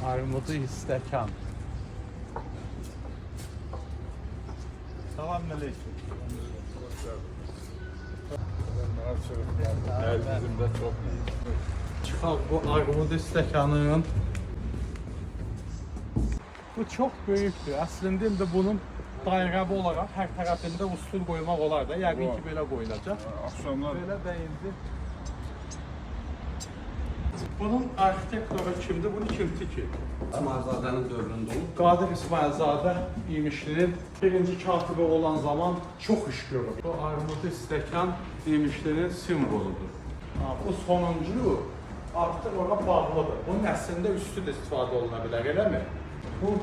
Armudu istəkan. Selamünaleyküm. Bizim de çok iyi. Çıxaq bu armud stəkanın. Bu çox böyükdür. Əslində indi bunun dairəvi olaraq hər tərəfində usul qoymaq olar da. Yəqin ki, belə qoyulacaq. Akşamlar Belə də indi. Bunun arxitektoru kimdir? Bunu kim tikir? İsmailzadənin dövründə olub. Qadir İsmailzadə İmişlinin birinci katibi olan zaman çox iş görür. Bu armudu stəkan İmişlinin simvoludur. Bu sonuncu artıq ona bağlıdır. Bunun əslində üstü də istifadə oluna bilər, eləmi? Bu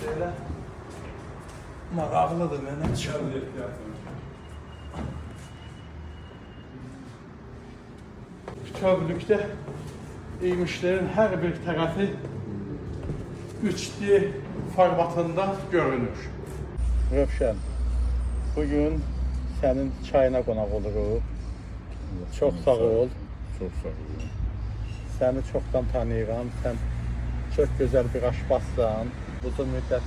belə maraqlıdır mənə. Bütövlükdə İmişlərin hər bir tərəfi 3D formatında görünür. Rövşən, bugün sənin çayına qonaq oluruq. Çox sağ ol. çok sağ olun. Səni çoxdan tanıyıram. Sən çox gözəl bir aşbazsan. Uzun müddət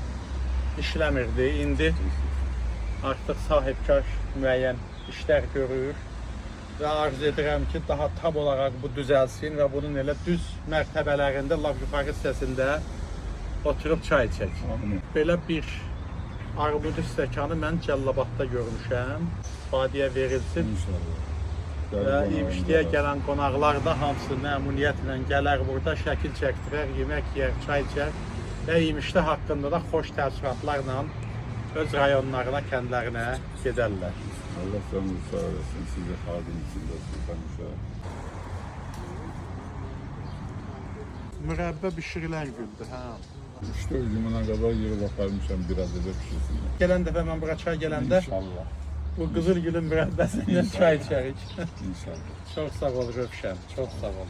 işləmirdi. İndi artıq sahibkar müəyyən işlər görür. Və arzu edirəm ki, daha tam olaraq bu düzəlsin və bunun elə düz mərtəbələrində, lap yuxarı hissəsində oturub çay içək. Belə bir armud stəkanı mən Cəlilabadda görmüşəm. Vadiyə verilsin. İnşallah. Və İmişliyə gələn qonaqlar da hamısı məmnuniyyətlə gələr burada, şəkil çəkdirər, yemək yer, çay içər və İmişli haqqında da xoş təəssüratlarla öz rayonlarına, kəndlərinə gedərlər. Allah canınızı sağ olasın. Size hadim içinde tutmuşlar. Mürəbbə bişirilən güldür, hə. İşte uyumuna kadar yeri bakarmışam biraz da pişirsin. Gələn dəfə mən bura çay gələndə İnşallah. bu qızıl gülün mürəbbəsindən çay içərik. İnşallah. Çox sağ ol Rövşən, çox sağ ol.